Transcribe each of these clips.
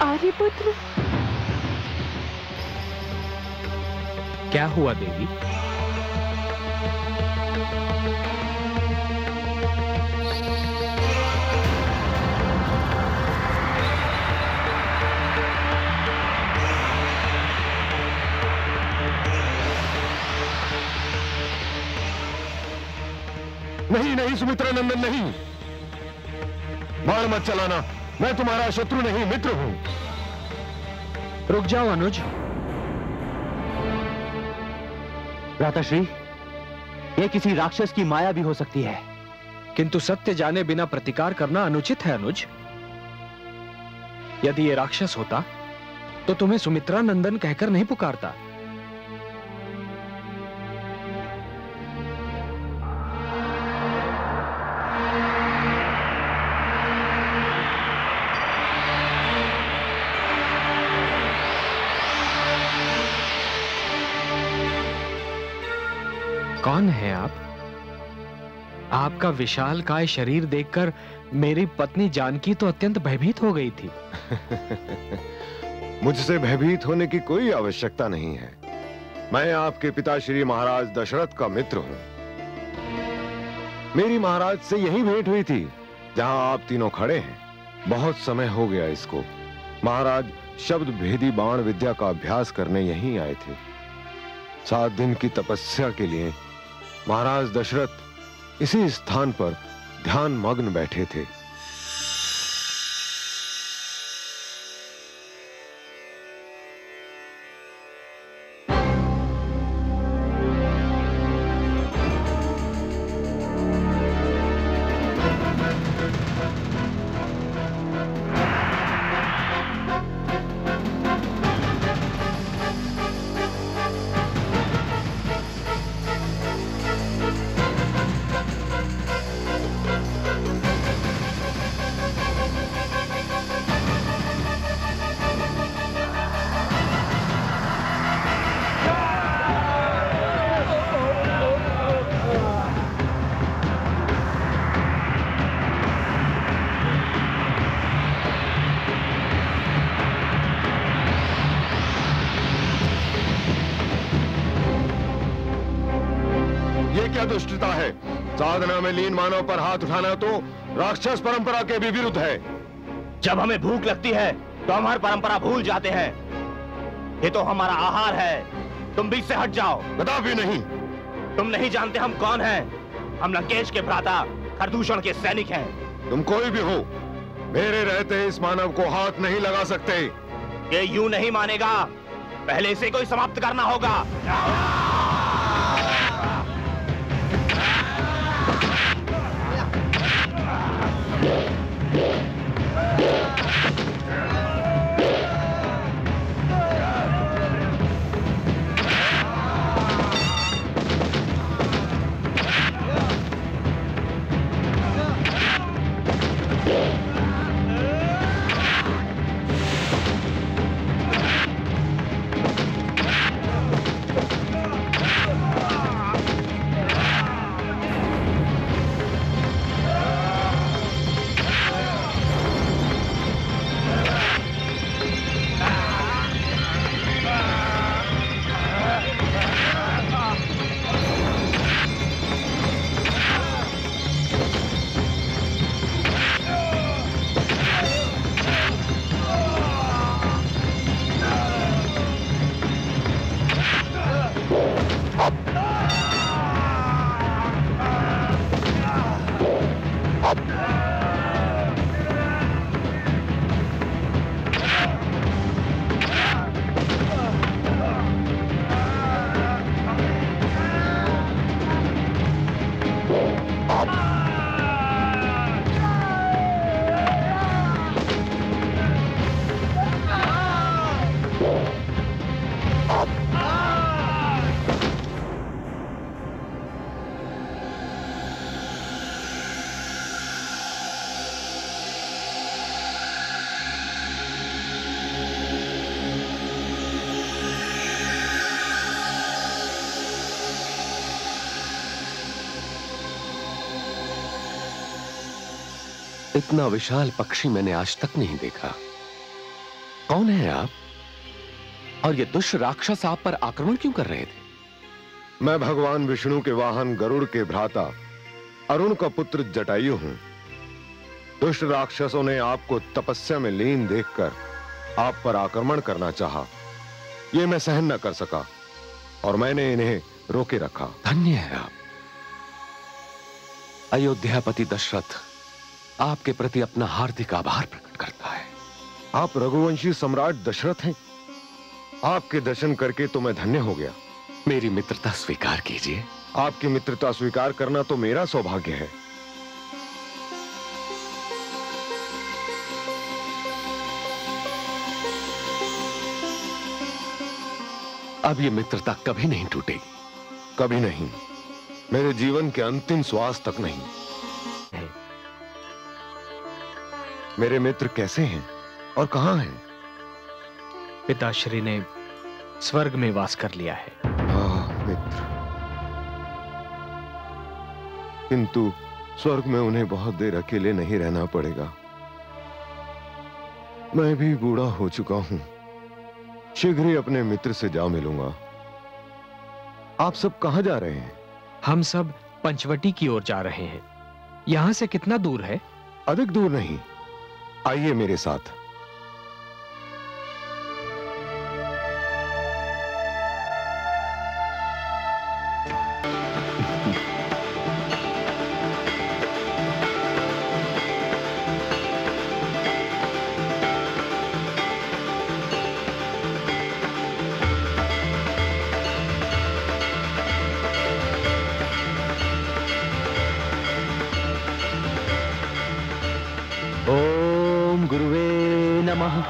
आर्यपुत्र। क्या हुआ देवी? नहीं नहीं सुमित्रा नंदन, नहीं, बाण मत चलाना। मैं तुम्हारा शत्रु नहीं, मित्र हूं। रुक जाओ अनुज। भ्राताश्री, यह किसी राक्षस की माया भी हो सकती है। किंतु सत्य जाने बिना प्रतिकार करना अनुचित है अनुज। यदि ये राक्षस होता तो तुम्हें सुमित्रा नंदन कहकर नहीं पुकारता। कौन है आप? आपका विशालकाय शरीर देखकर मेरी पत्नी जानकी तो अत्यंत भयभीत हो गई थी। मुझसे भयभीत होने की कोई आवश्यकता नहीं है। मैं आपके पिता श्री महाराज दशरथ का मित्र हूं। मेरी महाराज से यही भेंट हुई थी जहां आप तीनों खड़े हैं। बहुत समय हो गया इसको। महाराज शब्द भेदी बाण विद्या का अभ्यास करने यहीं आए थे। 7 दिन की तपस्या के लिए महाराज दशरथ इसी स्थान पर ध्यान मग्न बैठे थे। दुष्टता है। साधना में लीन मानव पर हाथ उठाना तो राक्षस परंपरा के भी विरुद्ध है। जब हमें भूख लगती है तो हमारी परंपरा भूल जाते हैं। ये तो हमारा आहार है। तुम बीच से हट जाओ। कदापि नहीं। तुम नहीं जानते हम कौन हैं। हम लंकेश के भ्राता खरदूषण के सैनिक हैं। तुम कोई भी हो, मेरे रहते इस मानव को हाथ नहीं लगा सकते। ये यूं नहीं मानेगा। पहले इसे कोई समाप्त करना होगा। इतना विशाल पक्षी मैंने आज तक नहीं देखा। कौन है आप? और ये दुष्ट राक्षस आप पर आक्रमण क्यों कर रहे थे? मैं भगवान विष्णु के वाहन गरुड़ के भ्राता अरुण का पुत्र जटायु हूं। दुष्ट राक्षसों ने आपको तपस्या में लीन देखकर आप पर आक्रमण करना चाहा। यह मैं सहन न कर सका और मैंने इन्हें रोके रखा। धन्य है आप। अयोध्यापति दशरथ आपके प्रति अपना हार्दिक आभार प्रकट करता है। आप रघुवंशी सम्राट दशरथ हैं। आपके दर्शन करके तो मैं धन्य हो गया। मेरी मित्रता स्वीकार कीजिए। आपकी मित्रता स्वीकार करना तो मेरा सौभाग्य है। अब ये मित्रता कभी नहीं टूटेगी। कभी नहीं, मेरे जीवन के अंतिम श्वास तक नहीं। मेरे मित्र कैसे हैं और कहां हैं? पिताश्री ने स्वर्ग में वास कर लिया है। मित्र, किंतु स्वर्ग में उन्हें बहुत देर अकेले नहीं रहना पड़ेगा। मैं भी बूढ़ा हो चुका हूं। शीघ्र ही अपने मित्र से जा मिलूंगा। आप सब कहां जा रहे हैं? हम सब पंचवटी की ओर जा रहे हैं। यहां से कितना दूर है? अधिक दूर नहीं, आइए मेरे साथ। ओम गुरुवे नमः।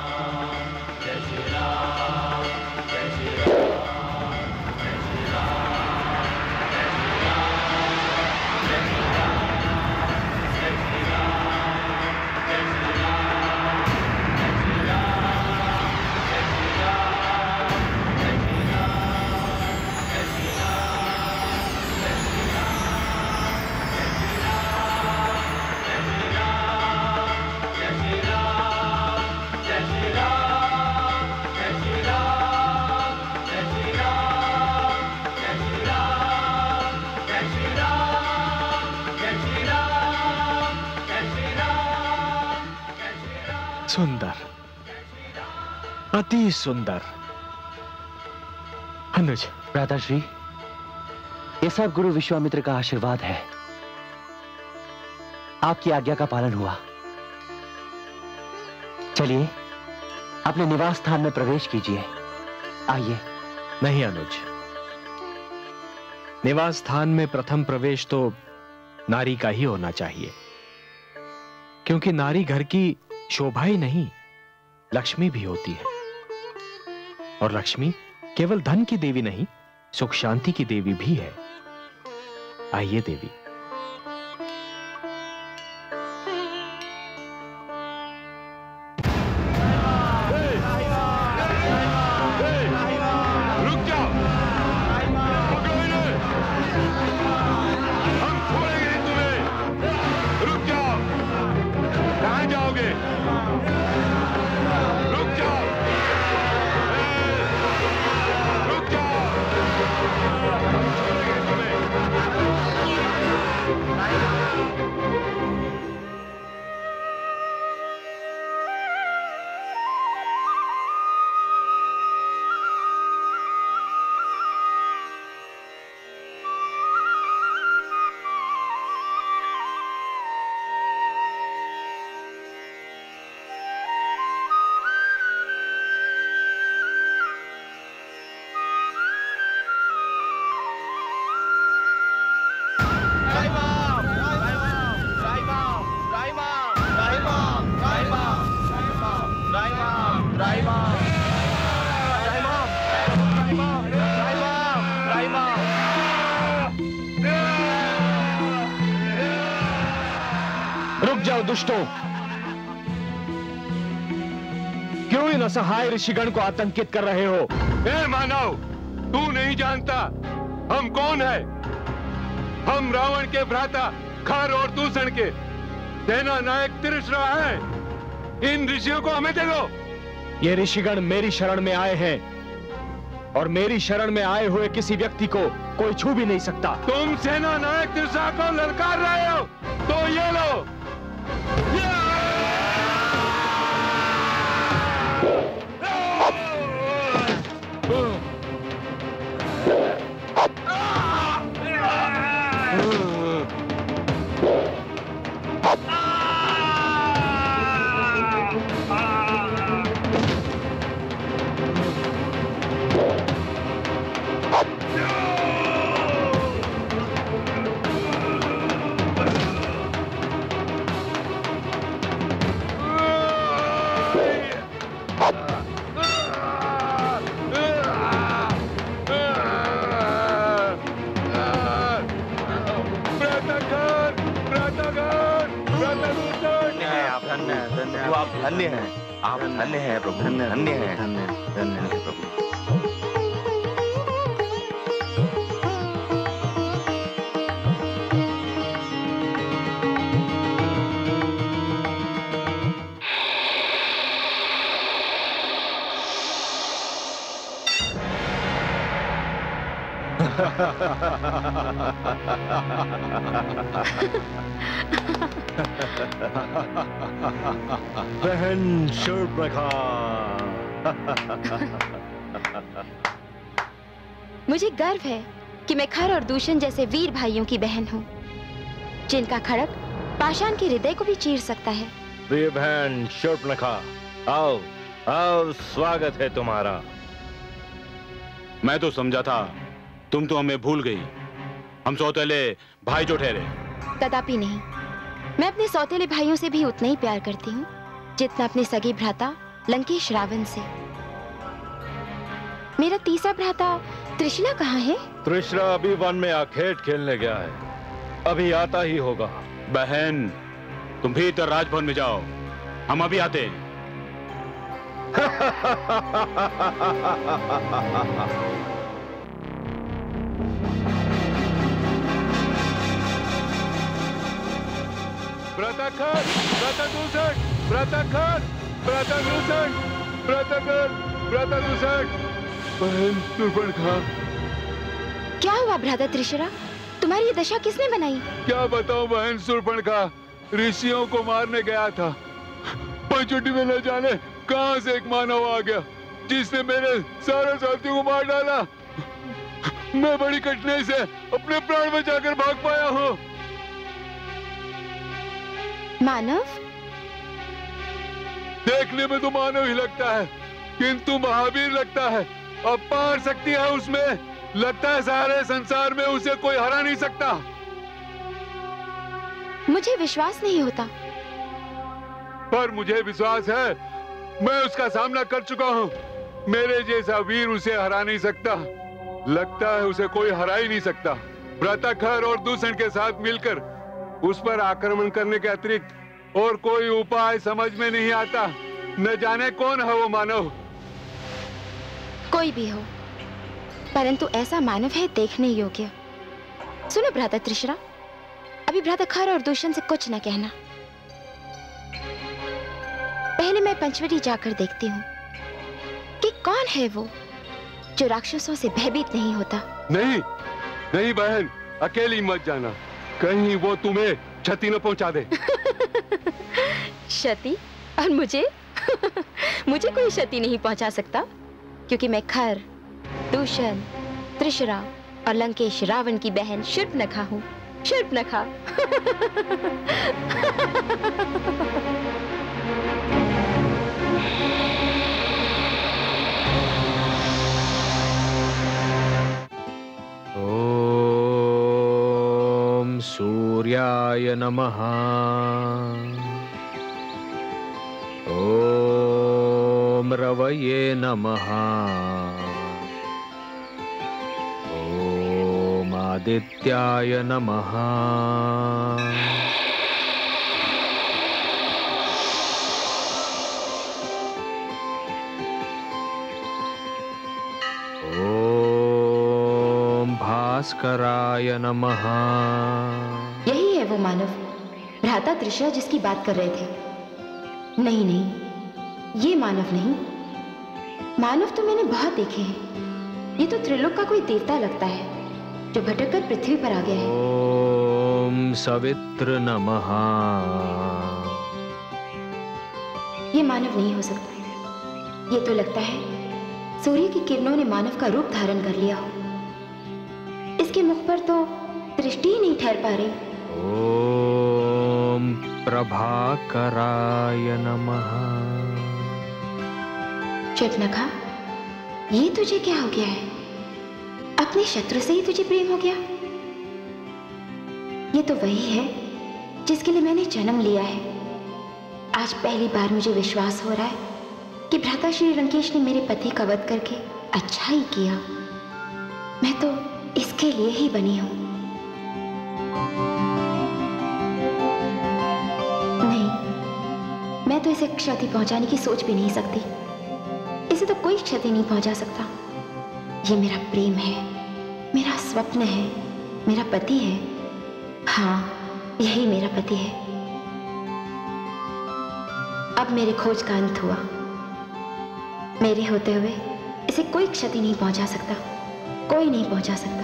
सुंदर, अति सुंदर। अनुज, भ्राताश्री, ये सब गुरु विश्वामित्र का आशीर्वाद है। आपकी आज्ञा का पालन हुआ। चलिए अपने निवास स्थान में प्रवेश कीजिए। आइए। नहीं अनुज, निवास स्थान में प्रथम प्रवेश तो नारी का ही होना चाहिए, क्योंकि नारी घर की शोभा ही नहीं, लक्ष्मी भी होती है। और लक्ष्मी केवल धन की देवी नहीं, सुख शांति की देवी भी है। आइए देवी। रुक जाओ, पकड़ो इन्हें। हम छोड़ेंगे नहीं तुम्हें। रुक जाओ, कहां जाओगे? रुक जाओ, रुक जाओ, हम छोड़ेंगे तुम्हें। रुक जाओ दुष्टों, क्यों इन असहाय ऋषिगण को आतंकित कर रहे हो? ए मानव, तू नहीं जानता हम कौन है? हम रावण के भ्राता खर और दूषण के सेना नायक तिरश्रा है। इन ऋषियों को हमें दे दो। ये ऋषिगण मेरी शरण में आए हैं और मेरी शरण में आए हुए किसी व्यक्ति को कोई छू भी नहीं सकता। तुम सेना नायक त्रिशा को ललकार रहे हो तो ये लो। धन्य हैं, आप धन्य हैं प्रभु, धन्य हैं, धन्य हैं प्रभु। बहन शूर्पणखा। मुझे गर्व है कि मैं खर और दूषण जैसे वीर भाइयों की बहन हूँ, जिनका खड़क पाषाण के हृदय को भी चीर सकता है। प्रिय बहन शूर्पणखा, आओ आओ, स्वागत है तुम्हारा। मैं तो समझा था तुम तो हमें भूल गई, हम सौतेले भाई जो ठहरे। कदापि नहीं, मैं अपने सौतेले भाइयों से भी उतना ही प्यार करती हूँ जितना अपने सगे भ्राता लंकेश रावण से। मेरा तीसरा भ्राता त्रिशला कहाँ है? त्रिशला अभी वन में आखेट खेलने गया है, अभी आता ही होगा। बहन तुम भी इधर राजभवन में जाओ, हम अभी आते हैं। व्रतखर, व्रतदूषण, व्रतखर, व्रतदूषण, व्रतखर, व्रतदूषण। बहन शूर्पणखा। क्या हुआ भ्राता त्रिशला? तुम्हारी ये दशा किसने बनाई? क्या बताऊं बहन शूर्पणखा, ऋषियों को मारने गया था, पंचवटी में न जाने कहां से एक मानव आ गया जिसने मेरे सारे साथियों को मार डाला। मैं बड़ी कठिनाई से अपने प्राण बचाकर भाग पाया हूँ। मानव? देखने में तो मानव ही लगता है, किंतु महावीर लगता है। अपार शक्ति है उसमें, लगता है सारे संसार में उसे कोई हरा नहीं सकता। मुझे विश्वास नहीं होता। पर मुझे विश्वास है, मैं उसका सामना कर चुका हूँ। मेरे जैसा वीर उसे हरा नहीं सकता, लगता है उसे कोई हरा ही नहीं सकता। व्रतखर और दूषण के साथ मिलकर उस पर आक्रमण करने के अतिरिक्त और कोई उपाय समझ में नहीं आता। न जाने कौन है वो मानव। कोई भी हो, परंतु ऐसा मानव है देखने योग्य। सुनो भ्राता त्रिशला, अभी भ्राता खर और दूषण से कुछ न कहना। पहले मैं पंचवटी जाकर देखती हूँ कि कौन है वो जो राक्षसों से भयभीत नहीं होता। नहीं नहीं बहन, अकेली मत जाना, कहीं वो तुम्हें क्षति न पहुंचा दे। क्षति? और मुझे? मुझे कोई क्षति नहीं पहुंचा सकता, क्योंकि मैं खर, दूषण, त्रिशला और लंकेश रावण की बहन शूर्पणखा हूँ। शूर्पणखा। ओम सूर्याय नमः। ओम रवये नमः। ओम आदित्याय नमः। ओम भास्कराय नमः। यही है वो मानव, भ्राता त्रिशला जिसकी बात कर रहे थे। नहीं नहीं, ये मानव नहीं, मानव तो मैंने बहुत देखे हैं। ये तो त्रिलोक का कोई देवता लगता है जो भटक कर पृथ्वी पर आ गया है। ओम सवित्र नमः। ये मानव नहीं हो सकता। ये तो लगता है सूर्य की किरणों ने मानव का रूप धारण कर लिया हो। इसके मुख पर तो दृष्टि ही नहीं ठहर पा रही। ओम प्रभाकराय नमः। शूर्पणखा, ये तुझे क्या हो गया है? अपने शत्रु से ही तुझे प्रेम हो गया? ये तो वही है जिसके लिए मैंने जन्म लिया है। आज पहली बार मुझे विश्वास हो रहा है कि भ्राता श्री लंकेश ने मेरे पति का वध करके अच्छा ही किया। मैं तो इसके लिए ही बनी हूं। नहीं, मैं तो इसे क्षति पहुंचाने की सोच भी नहीं सकती। इसे तो कोई क्षति नहीं पहुंचा सकता। ये मेरा प्रेम है, मेरा स्वप्न है, मेरा पति है। हाँ, यही मेरा पति है। अब मेरे खोज का अंत हुआ। मेरे होते हुए इसे कोई क्षति नहीं पहुंचा सकता, कोई नहीं पहुंचा सकता।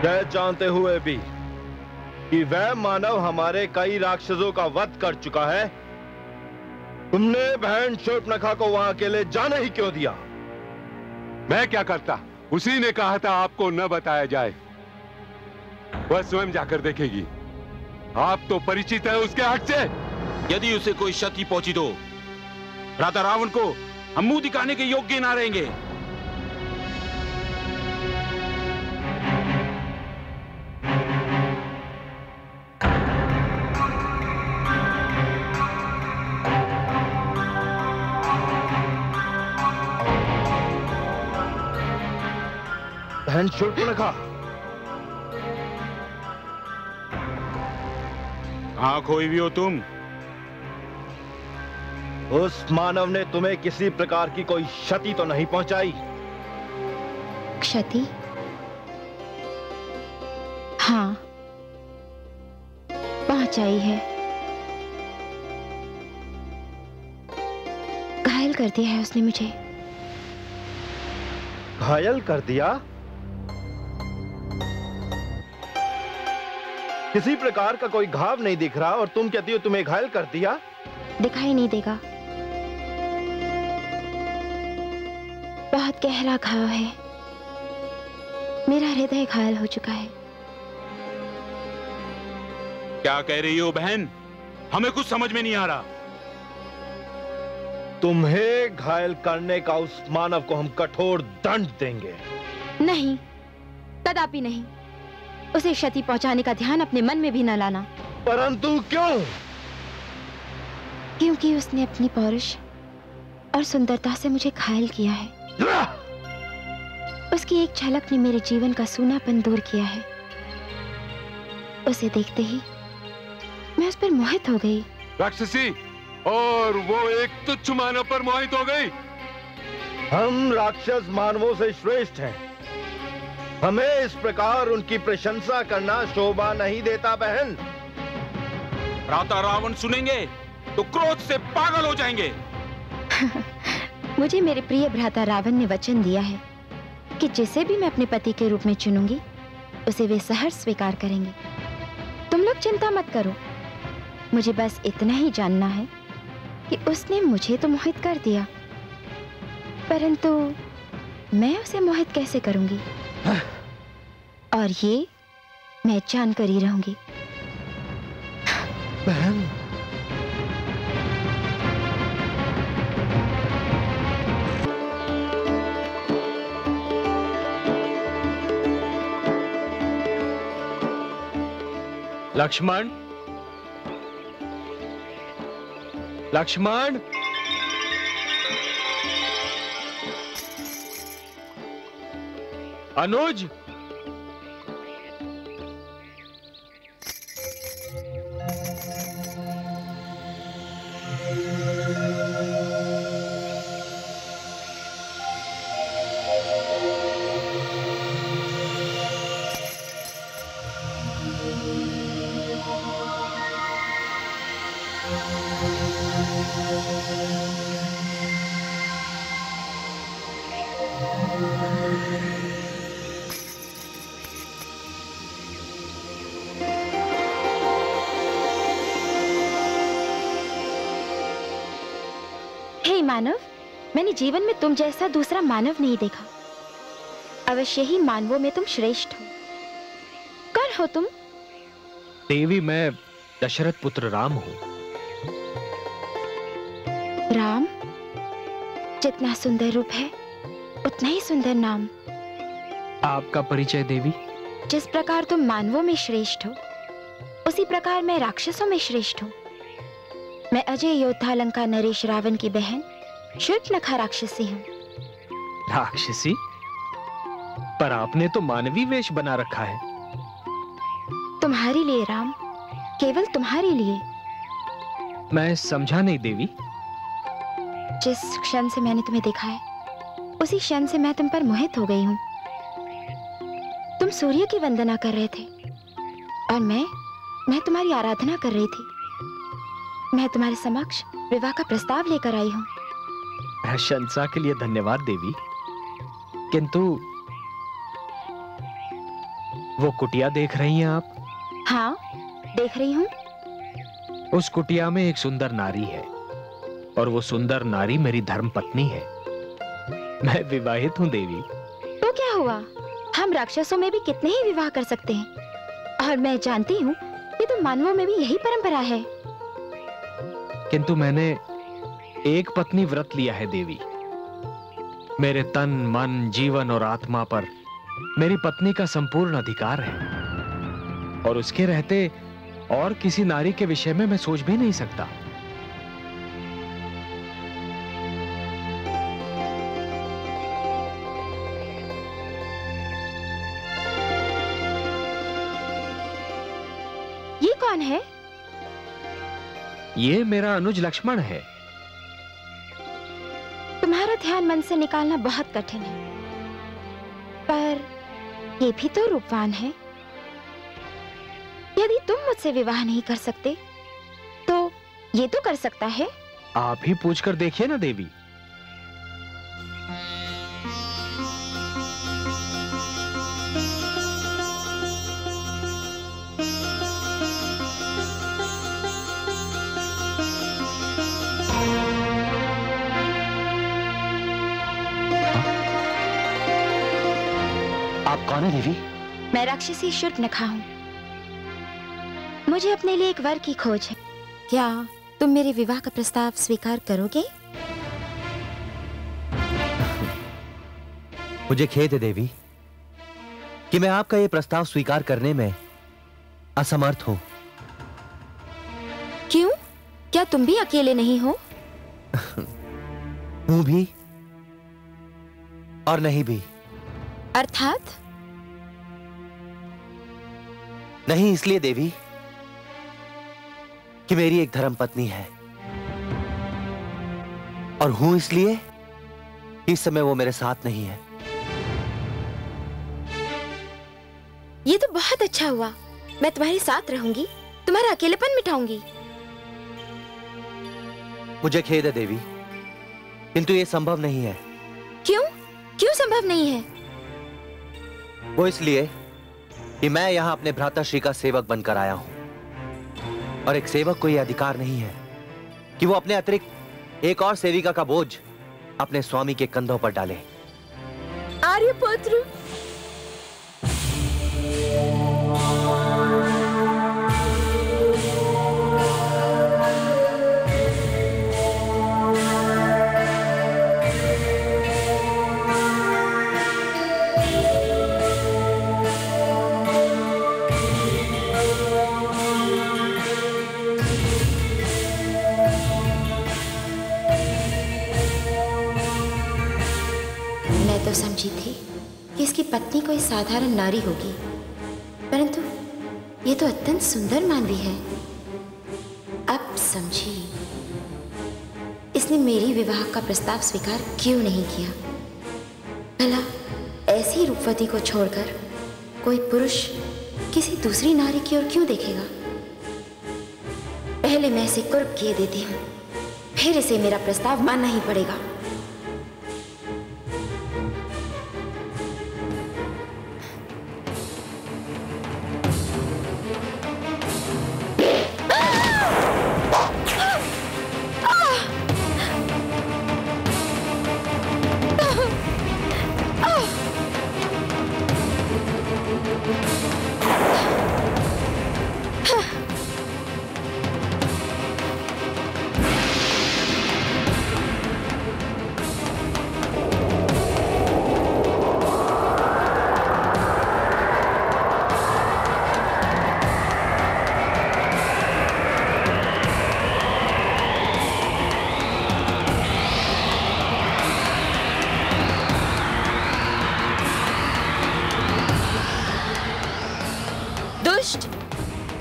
यह जानते हुए भी कि वह मानव हमारे कई राक्षसों का वध कर चुका है, तुमने बहन शूर्पणखा को वहां अकेले जाने ही क्यों दिया? मैं क्या करता? उसी ने कहा था आपको न बताया जाए। वह स्वयं जाकर देखेगी। आप तो परिचित है उसके हट से। यदि उसे कोई क्षति पहुंची तो भ्राता रावण को हम मुंह दिखाने के योग्य ना रहेंगे। बहन शूर्पणखा, कहां खोई भी हो तुम? उस मानव ने तुम्हें किसी प्रकार की कोई क्षति तो नहीं पहुंचाई? क्षति? हाँ, पहुंचाई है। घायल कर दिया है उसने मुझे। घायल कर दिया? किसी प्रकार का कोई घाव नहीं दिख रहा और तुम कहती हो तुम्हें घायल कर दिया? दिखाई नहीं देगा। बहुत गहरा घाव है। मेरा हृदय घायल हो चुका है। क्या कह रही हो बहन? हमें कुछ समझ में नहीं आ रहा। तुम्हें घायल करने का उस मानव को हम कठोर दंड देंगे। नहीं, कदापि नहीं। उसे क्षति पहुंचाने का ध्यान अपने मन में भी न लाना। परंतु क्यों? क्योंकि उसने अपनी पौरुष और सुंदरता से मुझे घायल किया है। उसकी एक झलक ने मेरे जीवन का सूनापन दूर किया है। उसे देखते ही मैं उस पर मोहित हो गई। राक्षसी, और वो एक तुच्छ मानव पर मोहित हो गई। हम राक्षस मानवों से श्रेष्ठ हैं। हमें इस प्रकार उनकी प्रशंसा करना शोभा नहीं देता बहन। भ्राता रावण सुनेंगे तो क्रोध से पागल हो जाएंगे। मुझे मेरे प्रिय भ्राता रावण ने वचन दिया है कि जिसे भी मैं अपने पति के रूप में चुनूंगी उसे वे सहर्ष स्वीकार करेंगे। तुम लोग चिंता मत करो। मुझे बस इतना ही जानना है कि उसने मुझे तो मोहित कर दिया, परंतु मैं उसे मोहित कैसे करूंगी? और ये मैं जानकर ही रहूंगी। बहन, लक्ष्मण, लक्ष्मण, अनुज, हे मानव, मैंने जीवन में तुम जैसा दूसरा मानव नहीं देखा। अवश्य ही मानवों में तुम श्रेष्ठ हो। कौन हो तुम? देवी, मैं दशरथ पुत्र राम हूं। राम? जितना सुंदर रूप है उतना ही सुंदर नाम। आपका परिचय देवी? जिस प्रकार तुम मानवों में श्रेष्ठ हो, उसी प्रकार मैं राक्षसों में श्रेष्ठ हूँ। मैं अजय योद्धा लंका नरेश रावण की बहन शूर्पणखा राक्षसी हूँ। राक्षसी? पर आपने तो मानवी वेश बना रखा है। तुम्हारे लिए राम, केवल तुम्हारे लिए। मैं समझा नहीं देवी। जिस क्षण से मैंने तुम्हें देखा है, उसी क्षण से मैं तुम पर मोहित हो गई हूँ। तुम सूर्य की वंदना कर रहे थे और मैं तुम्हारी आराधना कर रही थी। मैं तुम्हारे समक्ष विवाह का प्रस्ताव लेकर आई हूँ। प्रशंसा के लिए धन्यवाद देवी, किंतु वो कुटिया देख रही हैं आप? हाँ, देख रही हूँ। उस कुटिया में एक सुंदर नारी है और वो सुंदर नारी मेरी धर्म पत्नी है। मैं विवाहित हूँ देवी। तो क्या हुआ, हम राक्षसों में भी कितने ही विवाह कर सकते हैं, और मैं जानती हूँ कि तुम मानवों में भी यही परंपरा है। किंतु मैंने एक पत्नी व्रत लिया है देवी। मेरे तन, मन, जीवन और आत्मा पर मेरी पत्नी का संपूर्ण अधिकार है, और उसके रहते और किसी नारी के विषय में मैं सोच भी नहीं सकता। ये कौन है? ये मेरा अनुज लक्ष्मण है। तुम्हारा ध्यान मन से निकालना बहुत कठिन है, पर ये भी तो रूपवान है। यदि तुम मुझसे विवाह नहीं कर सकते, तो ये तो कर सकता है। आप ही पूछकर देखिए ना देवी। आप कौन है देवी? मैं राक्षसी शूर्पणखा हूँ। मुझे अपने लिए एक वर की खोज है। क्या तुम मेरे विवाह का प्रस्ताव स्वीकार करोगे? मुझे खेद है देवी कि मैं आपका यह प्रस्ताव स्वीकार करने में असमर्थ हूं। क्यों? क्या तुम भी अकेले नहीं हो? हूं भी और नहीं भी। अर्थात? नहीं इसलिए देवी कि मेरी एक धर्म पत्नी है, और हूं इसलिए कि इस समय वो मेरे साथ नहीं है। ये तो बहुत अच्छा हुआ। मैं तुम्हारे साथ रहूंगी, तुम्हारा अकेलेपन मिटाऊंगी। मुझे खेद है देवी, किंतु ये संभव नहीं है। क्यों? क्यों संभव नहीं है? वो इसलिए कि मैं यहां अपने भ्राताश्री का सेवक बनकर आया हूं, और एक सेवक को यह अधिकार नहीं है कि वो अपने अतिरिक्त एक और सेविका का बोझ अपने स्वामी के कंधों पर डाले। आर्यपुत्र, तो समझी थी कि इसकी पत्नी कोई साधारण नारी होगी, परंतु ये तो अत्यंत सुंदर मानवी है। अब समझी इसने मेरी विवाह का प्रस्ताव स्वीकार क्यों नहीं किया। भला ऐसी रूपवती को छोड़कर कोई पुरुष किसी दूसरी नारी की ओर क्यों देखेगा? पहले मैं इसे कुर्ब किए देती हूँ, फिर इसे मेरा प्रस्ताव मानना ही पड़ेगा।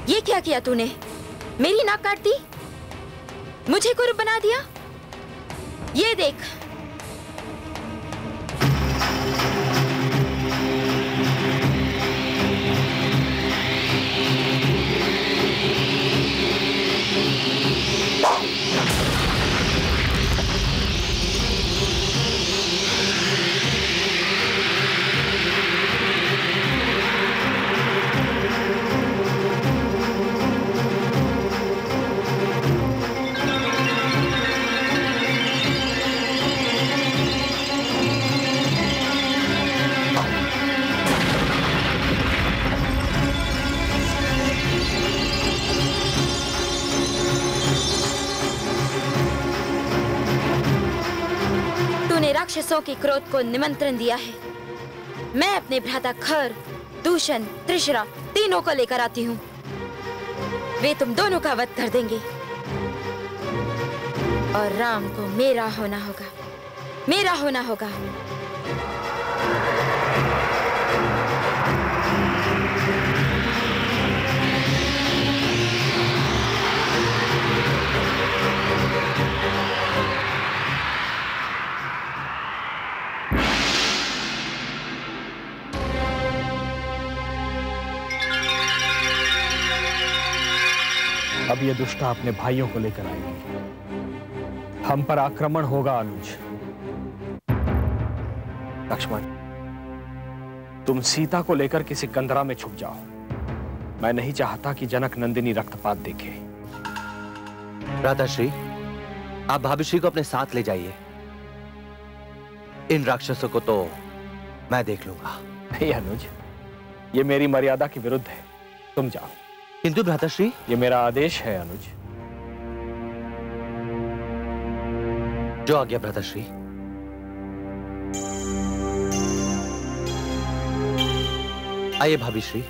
ये क्या किया तूने? मेरी नाक काट दी, मुझे कुरूप बना दिया। ये देख, राक्षसों के क्रोध को निमंत्रण दिया है। मैं अपने भ्राता खर, दूषण, त्रिशरा तीनों को लेकर आती हूँ। वे तुम दोनों का वध कर देंगे और राम को मेरा होना होगा, मेरा होना होगा। अब ये दुष्टा अपने भाइयों को लेकर आएगी। हम पर आक्रमण होगा अनुज। लक्ष्मण, तुम सीता को लेकर किसी कंदरा में छुप जाओ। मैं नहीं चाहता कि जनक नंदिनी रक्तपात देखे। भ्राताश्री, आप भाभीश्री को अपने साथ ले जाइए। इन राक्षसों को तो मैं देख लूंगा। नहीं अनुज, ये मेरी मर्यादा के विरुद्ध है। तुम जाओ। किंतु भ्राताश्री, ये मेरा आदेश है अनुज। जो आज्ञा भ्राताश्री। आइए भाभीश्री।